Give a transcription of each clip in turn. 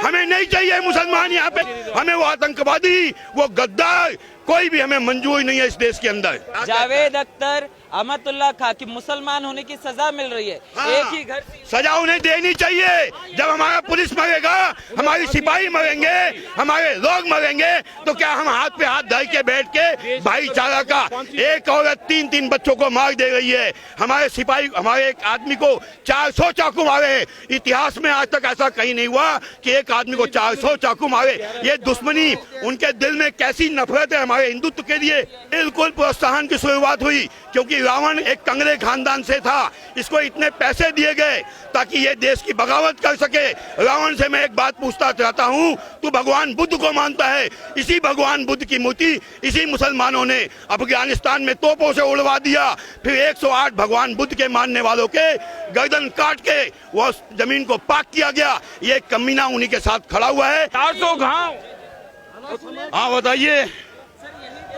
हमें नहीं चाहिए मुसलमान यहाँ पे, हमें वो आतंकवादी, वो गद्दार, कोई भी हमें मंजूर नहीं है इस देश के अंदर। जावेद अख्तर, अहमदुल्ला खां की मुसलमान होने की सजा मिल रही है। हाँ, एक ही घर सजा उन्हें देनी चाहिए। जब हमारा पुलिस मरेगा, हमारी सिपाही मरेंगे, हमारे लोग मरेंगे, तो क्या हम हाथ पे हाथ धर के बैठ के भाईचारा का? एक औरत 3-3 बच्चों को मार दे रही है, हमारे सिपाही, हमारे एक आदमी को 400 चाकू मारे। इतिहास में आज तक ऐसा कहीं नहीं हुआ कि एक आदमी को 400 चाकू मारे। ये दुश्मनी, उनके दिल में कैसी नफरत है हमारे हिंदुत्व के लिए। बिल्कुल प्रोत्साहन की शुरुआत हुई क्योंकि रावण एक कंगले खानदान से था, इसको इतने पैसे दिए गए ताकि ये देश की बगावत कर सके। रावण से मैं एक बात पूछता चाहता हूँ, तू भगवान बुद्ध को मानता है? इसी भगवान बुद्ध की मूर्ति इसी मुसलमानों ने अफगानिस्तान में तोपों से उड़वा दिया। फिर 108 भगवान बुद्ध के मानने वालों के गर्दन काट के वो जमीन को पाक किया गया। ये कमीना उन्हीं के साथ खड़ा हुआ है। 400 घाव। हाँ बताइए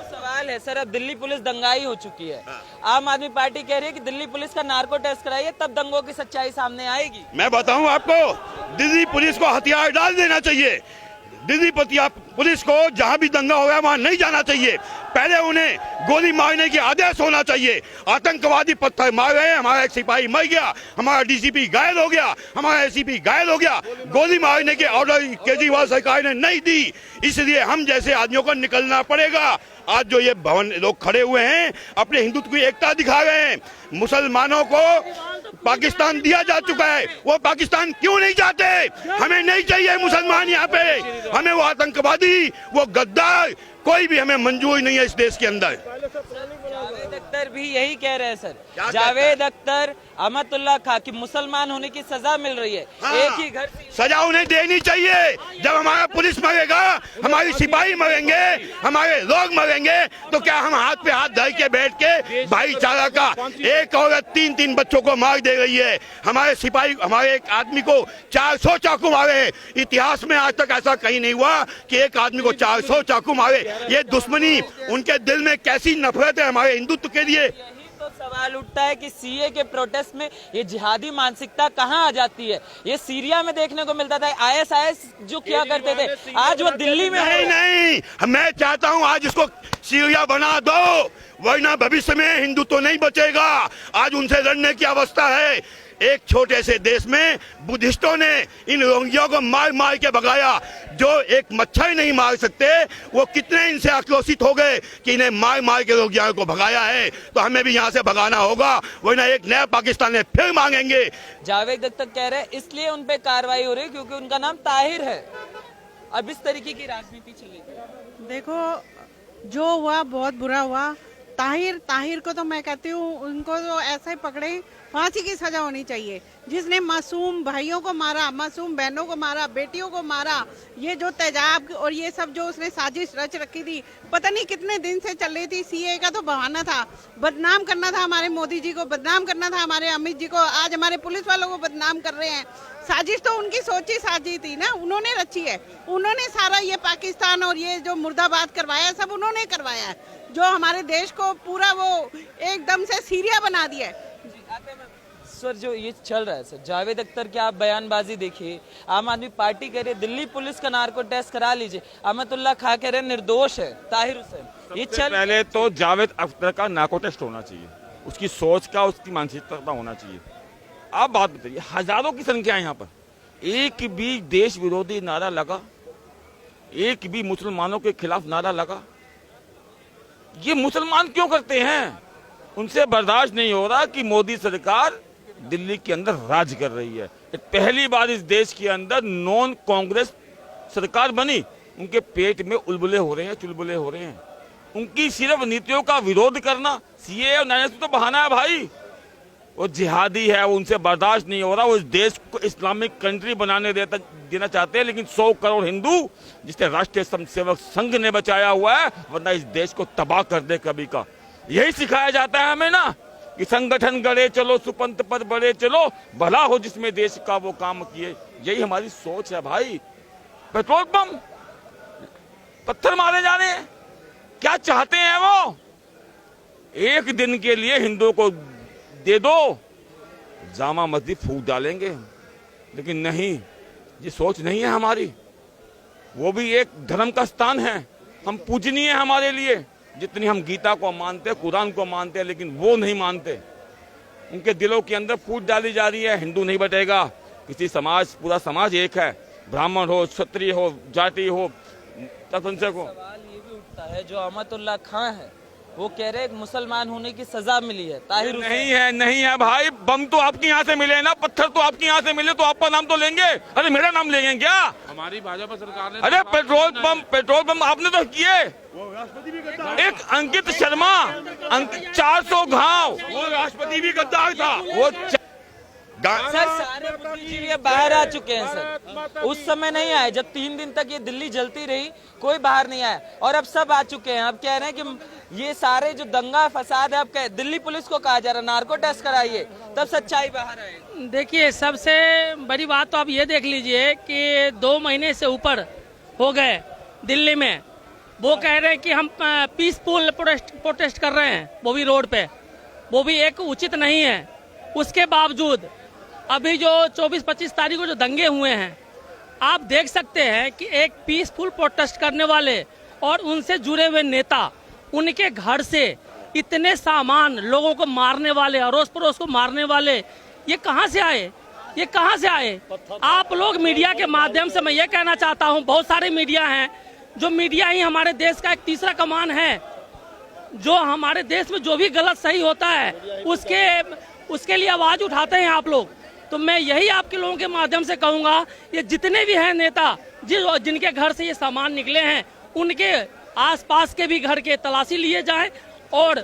सवाल है सर, अब दिल्ली पुलिस दंगाई हो चुकी है। आम आदमी पार्टी कह रही है कि दिल्ली पुलिस का नार्को टेस्ट कराइए, तब दंगों की सच्चाई सामने आएगी। मैं बताऊं आपको, दिल्ली पुलिस को हथियार डाल देना चाहिए। दिल्ली पुलिस को जहां भी दंगा हो गया वहां नहीं जाना चाहिए। पहले उन्हें गोली मारने की आदेश होना चाहिए। आतंकवादी पत्थर मार रहे हैं, हमारा एक सिपाही मर गया, हमारा डीसीपी घायल हो गया, हमारा एसीपी घायल हो गया। गोली मारने के ऑर्डर केजरीवाल सरकार ने नहीं दी, इसलिए हम जैसे आदमियों को निकलना पड़ेगा। आज जो ये भवन लोग खड़े हुए हैं अपने हिंदुत्व की एकता दिखा रहे हैं। मुसलमानों को पाकिस्तान दिया जा चुका है, वो पाकिस्तान क्यों नहीं जाते? हमें नहीं चाहिए मुसलमान यहाँ पे, हमें वो आतंकवादी, वो गद्दार, कोई भी हमें मंजूर नहीं है इस देश के अंदर। जावेद अख्तर भी यही कह रहे हैं सर। जावेद अख्तर, अहमदुल्ला खां की मुसलमान होने की सजा मिल रही है। हाँ, एक ही घर सजा उन्हें देनी चाहिए। जब हमारा पुलिस मरेगा, हमारी सिपाही मरेंगे, हमारे लोग मरेंगे, तो क्या हम हाथ पे हाथ धर के बैठ के भाईचारा का? एक औरत 3-3 बच्चों को मार दे रही है, हमारे सिपाही, हमारे एक आदमी को 400 चाकू मारे। इतिहास में आज तक ऐसा कहीं नहीं हुआ कि एक आदमी को 400 चाकू मारे। ये दुश्मनी, उनके दिल में कैसी नफरत है हमारे हिंदुत्व के लिए। तो सवाल उठता है कि सीए के प्रोटेस्ट में ये जिहादी मानसिकता कहाँ आ जाती है? ये सीरिया में देखने को मिलता था, आईएसआईएस जो किया करते थे, आज वो दिल्ली में। नहीं, मैं चाहता हूँ आज इसको सीरिया बना दो, वरना भविष्य में हिंदुत्व नहीं बचेगा। आज उनसे लड़ने की अवस्था है। एक छोटे से देश में बुद्धिस्टों ने इन रोहिंग्या को मार मार के भगाया। जो एक मच्छर नहीं मार सकते, वो कितने इनसे आक्रोशित हो गए कि इन्हें मार मार के रोहिंग्या को भगाया है। तो हमें भी यहाँ से भगाना होगा, वरना एक नया पाकिस्तान में फिर मांगेंगे। जावेद अख्तर कह रहे हैं इसलिए उन पे कार्रवाई हो रही है क्योंकि उनका नाम ताहिर है। अब इस तरीके की राजनीति चलेगी। देखो, जो हुआ बहुत बुरा हुआ। ताहिर को तो मैं कहती हूँ उनको तो ऐसे ही पकड़े, फांसी की सजा होनी चाहिए। जिसने मासूम भाइयों को मारा, मासूम बहनों को मारा, बेटियों को मारा, ये जो तेजाब और ये सब जो उसने साजिश रच रखी थी, पता नहीं कितने दिन से चल रही थी। सीए का तो बहाना था, बदनाम करना था हमारे मोदी जी को, बदनाम करना था हमारे अमित जी को। आज हमारे पुलिस वालों को बदनाम कर रहे हैं। साजिश तो उनकी सोची साजी थी ना, उन्होंने रची है। उन्होंने सारा ये पाकिस्तान और ये जो मुर्दाबाद करवाया, सब उन्होंने करवाया है, जो हमारे देश को पूरा वो एकदम से सीरिया बना दिया है। सर जो ये चल रहा है सर, जावेद अख्तर की आप बयानबाजी देखिए। आम आदमी पार्टी कह रही है दिल्ली पुलिस का नार्को टेस्ट करा लीजिए, अहमदुल्ला खां कह रहे निर्दोष है, ताहिर हुसैन। ये चल पहले तो जावेद अख्तर का नार्को टेस्ट होना चाहिए, उसकी सोच का, उसकी मानसिकता का होना चाहिए। आप बात बताइए, हजारों की संख्या है यहाँ पर, एक भी देश विरोधी नारा लगा, एक भी मुसलमानों के खिलाफ नारा लगा? ये मुसलमान क्यों करते हैं? उनसे बर्दाश्त नहीं हो रहा कि मोदी सरकार दिल्ली के अंदर राज कर रही है। पहली बार इस देश के अंदर नॉन कांग्रेस सरकार बनी, उनके पेट में उलबुले हो रहे हैं, चुलबुले हो रहे हैं। उनकी सिर्फ नीतियों का विरोध करना, सीए और नैनेस तो बहाना है भाई। वो जिहादी है, वो उनसे बर्दाश्त नहीं हो रहा। वो इस देश को इस्लामिक कंट्री बनाने देना चाहते हैं, लेकिन 100 करोड़ हिंदू जिसे राष्ट्रीय स्वयंसेवक संघ ने बचाया हुआ है, वरना इस देश को तबाह कर दे कभी का। यही सिखाया जाता है हमें ना कि संगठन गढ़े चलो, सुपंथ पद बढ़े चलो, भला हो जिसमें देश का वो काम किए। यही हमारी सोच है भाई। पेट्रोल पंप पत्थर मारे जा रहे हैं, क्या चाहते हैं वो? एक दिन के लिए हिंदुओं को दे दो, जामा मस्जिद फूक डालेंगे, लेकिन नहीं, ये सोच नहीं है हमारी। वो भी एक धर्म का स्थान है, हम पूजनीय है हमारे लिए, जितनी हम गीता को मानते, कुरान को मानते, लेकिन वो नहीं मानते। उनके दिलों के अंदर फूट डाली जा रही है, हिंदू नहीं बटेगा, किसी समाज, पूरा समाज एक है, ब्राह्मण हो, क्षत्रिय हो, जाति हो, तत्संख्यक हो। सवाल ये भी उठता है, जो अहमदुल्ला खां है वो कह रहे हैं मुसलमान होने की सजा मिली है ताहिर हुसैन। नहीं है, नहीं है भाई, बम तो आपके यहाँ से मिले ना, पत्थर तो आपके यहाँ से मिले तो आपका नाम तो लेंगे। अरे मेरा नाम लेंगे क्या? हमारी भाजपा सरकार ने अरे पेट्रोल बम आपने तो किए। एक अंकित शर्मा 400 घाव, वो राष्ट्रपति भी गद्दार था। वो सर सारे बुद्धिजीवी बाहर आ चुके हैं सर, उस समय नहीं आए जब 3 दिन तक ये दिल्ली जलती रही, कोई बाहर नहीं आया, और अब सब आ चुके हैं। अब कह रहे हैं कि ये सारे जो दंगा फसाद है, अब दिल्ली पुलिस को कहा जा रहा है नार्को टेस्ट कराइए, तब सच्चाई बाहर आएगी। देखिए, सबसे बड़ी बात तो आप ये देख लीजिए कि 2 महीने से ऊपर हो गए दिल्ली में, वो कह रहे हैं कि हम पीसफुल प्रोटेस्ट कर रहे हैं, वो भी रोड पे, वो भी एक उचित नहीं है। उसके बावजूद अभी जो 24-25 तारीख को जो दंगे हुए हैं, आप देख सकते हैं कि एक पीसफुल प्रोटेस्ट करने वाले और उनसे जुड़े हुए नेता, उनके घर से इतने सामान लोगों को मारने वाले, अड़ोस पड़ोस को मारने वाले, ये कहां से आए? ये कहां से आए? आप लोग मीडिया के माध्यम से मैं ये कहना चाहता हूं, बहुत सारे मीडिया हैं, जो मीडिया ही हमारे देश का एक तीसरा कमान है, जो हमारे देश में जो भी गलत सही होता है उसके लिए आवाज उठाते हैं आप लोग। तो मैं यही आपके लोगों के माध्यम से कहूंगा, ये जितने भी हैं नेता जिनके घर से ये सामान निकले हैं, उनके आसपास के भी घर के तलाशी लिए जाए, और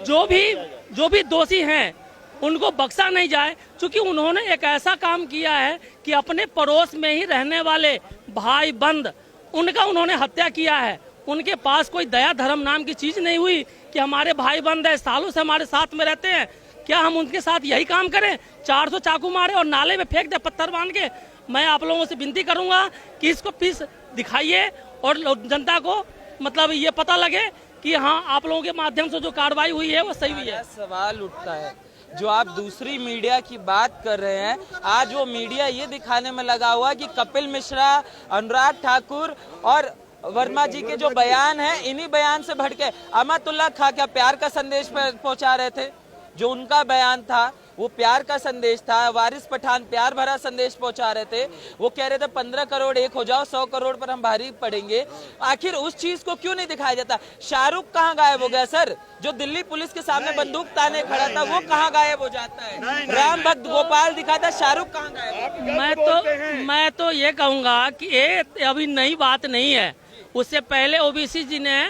जो भी दोषी हैं उनको बख्शा नहीं जाए, क्योंकि उन्होंने एक ऐसा काम किया है कि अपने पड़ोस में ही रहने वाले भाई बंद, उनका उन्होंने हत्या किया है। उनके पास कोई दया धर्म नाम की चीज नहीं हुई कि हमारे भाई बंद है, सालों से हमारे साथ में रहते हैं, क्या हम उनके साथ यही काम करें? 400 चाकू मारे और नाले में फेंक दे पत्थर बांध के। मैं आप लोगों से विनती करूंगा कि इसको पीस दिखाइए और जनता को मतलब ये पता लगे कि हाँ, आप लोगों के माध्यम से जो कार्रवाई हुई है वो सही हुई है। सवाल उठता है, जो आप दूसरी मीडिया की बात कर रहे हैं, आज वो मीडिया ये दिखाने में लगा हुआ कि कपिल मिश्रा, अनुराग ठाकुर और वर्मा जी के जो बयान है, इन्हीं बयान से भड़के अहमदुल्ला खां क्या प्यार का संदेश पहुंचा रहे थे? जो उनका बयान था वो प्यार का संदेश था। वारिस पठान प्यार भरा संदेश पहुंचा रहे थे, वो कह रहे थे 15 करोड़ एक हो जाओ, 100 करोड़ पर हम भारी पड़ेंगे। आखिर उस चीज को क्यों नहीं दिखाया जाता? शाहरुख कहाँ गायब हो गया सर? जो दिल्ली पुलिस के सामने बंदूक ताने खड़ा था, वो कहाँ गायब हो जाता है? राम भक्त गोपाल दिखाता, शाहरुख कहाँ गायब? मैं तो ये कहूँगा कि ये अभी नई बात नहीं है। उससे पहले ओबीसी जी ने,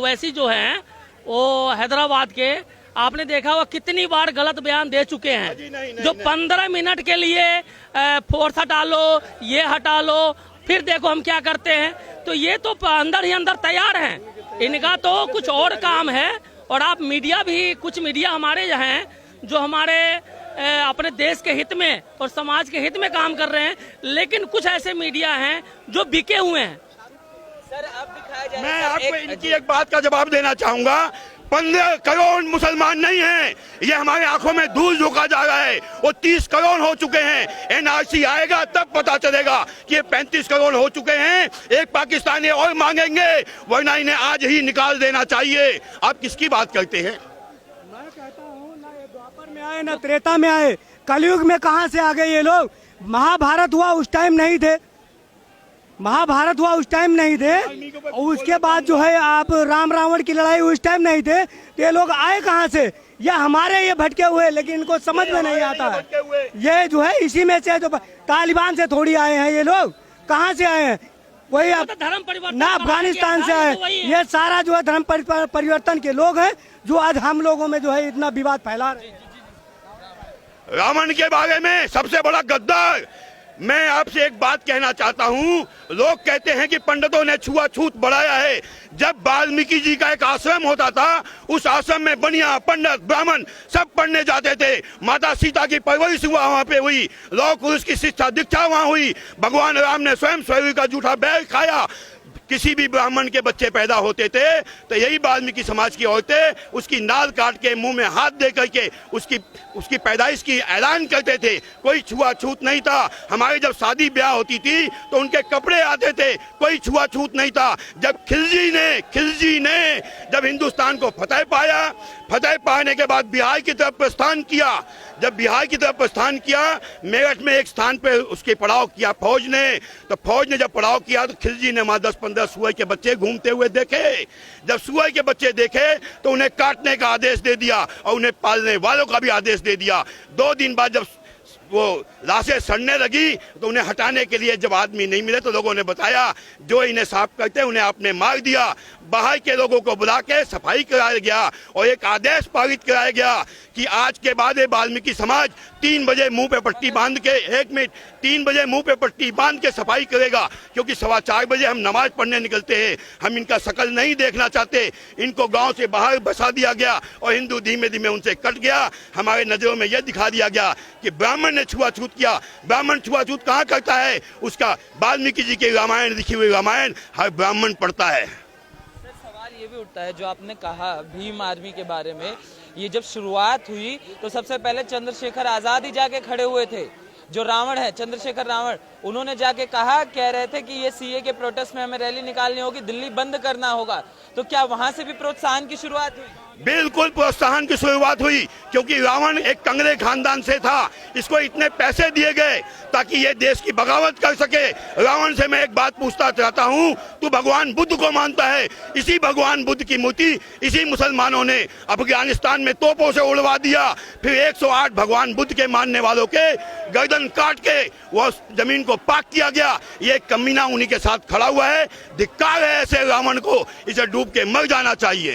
वैसी जो है वो हैदराबाद के, आपने देखा हुआ कितनी बार गलत बयान दे चुके हैं, जो 15 मिनट के लिए फोर्स हटा लो, ये हटा लो, फिर देखो हम क्या करते हैं। तो ये तो अंदर ही अंदर तैयार हैं, इनका तो कुछ और काम है। और आप मीडिया भी, कुछ मीडिया हमारे हैं जो हमारे अपने देश के हित में और समाज के हित में काम कर रहे हैं, लेकिन कुछ ऐसे मीडिया हैं जो बिके हुए हैं। सर अब दिखाया जा रहा मैं है आपको इनकी एक बात का जवाब देना चाहूंगा। 15 करोड़ मुसलमान नहीं हैं, ये हमारे आंखों में धूल झोंका जा रहा है। वो 30 करोड़ हो चुके हैं। एनआरसी आएगा तब पता चलेगा कि ये 35 करोड़ हो चुके हैं। एक पाकिस्तानी और मांगेंगे, वरना इन्हें आज ही निकाल देना चाहिए। आप किसकी बात करते हैं? मैं कहता हूँ, ना ये द्वापर में आए ना त्रेता में आए, कलयुग में कहाँ से आ गए ये लोग? महाभारत हुआ उस टाइम नहीं थे, महाभारत हुआ उस टाइम नहीं थे, और उसके बाद जो है आप राम रावण की लड़ाई उस टाइम नहीं थे। तो ये लोग आए कहाँ से? ये हमारे ये भटके हुए, लेकिन इनको समझ में नहीं आता है। ये जो है इसी में से, जो तालिबान से थोड़ी आए हैं ये लोग, कहाँ से आए हैं? वही धर्म परिवर्तन ना अफगानिस्तान से आए। ये सारा जो है धर्म परिवर्तन के लोग हैं, जो आज हम लोगों में जो है इतना विवाद फैला रहे हैं। रावण के बारे में सबसे बड़ा गद्दार, मैं आपसे एक बात कहना चाहता हूं। लोग कहते हैं कि पंडितों ने छुआछूत बढ़ाया है। जब वाल्मीकि जी का एक आश्रम होता था, उस आश्रम में बनिया, पंडित, ब्राह्मण सब पढ़ने जाते थे। माता सीता की परवरिश वहां पे हुई, लौह पुरुष की शिक्षा दीक्षा वहां हुई। भगवान राम ने स्वयं स्वयं का जूठा बैर खाया। किसी भी ब्राह्मण के बच्चे पैदा होते थे तो यही वाल्मीकि समाज की औरतें उसकी नाल काट के मुंह में हाथ दे करके उसकी पैदाइश की ऐलान करते थे। कोई छुआछूत नहीं था। हमारे जब शादी ब्याह होती थी तो उनके कपड़े आते थे, कोई छुआछूत नहीं था। जब खिलजी ने जब हिंदुस्तान को फतेह पाया, फतेह पाने के बाद बिहार की तरफ प्रस्थान किया, जब बिहार की तरफ प्रस्थान किया, मेरठ में एक स्थान पे उसके पड़ाव किया फौज ने, तो फौज ने जब पड़ाव किया तो खिलजी ने वहां 10-15 सुअर के बच्चे घूमते हुए देखे। जब सुअर के बच्चे देखे तो उन्हें काटने का आदेश दे दिया और उन्हें पालने वालों का भी आदेश दे दिया। 2 दिन बाद जब वो लाशें सड़ने लगी तो उन्हें हटाने के लिए जब आदमी नहीं मिले तो लोगों ने बताया जो इन्हें साफ करते उन्हें आपने मार दिया। बाहर के लोगों को बुला के सफाई कराया गया और एक आदेश पारित कराया गया कि आज के बाद वाल्मीकि समाज 3 बजे मुंह पे पट्टी बांध के 1 मिनट 3 बजे मुंह पे पट्टी बांध के सफाई करेगा, क्योंकि 4:15 बजे हम नमाज पढ़ने निकलते हैं। हम इनका शकल नहीं देखना चाहते। इनको गांव से बाहर बसा दिया गया और हिंदू धीमे धीमे उनसे कट गया। हमारे नजरों में यह दिखा दिया गया कि ब्राह्मण ने छुआछूत किया। ब्राह्मण छुआछूत कहाँ करता है? उसका वाल्मीकि जी के रामायण लिखी हुई रामायण हर ब्राह्मण पढ़ता है। सवाल ये भी उठता है जो आपने कहा भीम आर्मी के बारे में, ये जब शुरुआत हुई तो सबसे पहले चंद्रशेखर आजाद ही जाके खड़े हुए थे। जो रावण है चंद्रशेखर रावण, उन्होंने जाके कहा, कह रहे थे कि ये सीए के प्रोटेस्ट में हमें रैली निकालनी होगी, दिल्ली बंद करना होगा। तो क्या वहां से भी प्रोत्साहन की शुरुआत हुई? बिल्कुल प्रोत्साहन की शुरुआत हुई, क्योंकि रावण एक कंगरे खानदान से था। इसको इतने पैसे दिए गए ताकि ये देश की बगावत कर सके। रावण से मैं एक बात पूछना चाहता हूँ, तू भगवान बुद्ध को मानता है? इसी भगवान बुद्ध की मूर्ति इसी मुसलमानों ने अफगानिस्तान में तोपों से उड़वा दिया। फिर 108 भगवान बुद्ध के मानने वालों के गर्दन काट के वो जमीन को पाक किया गया। ये कमीना उन्हीं के साथ खड़ा हुआ है। धिक्कार है ऐसे रावण को, इसे डूब के मर जाना चाहिए।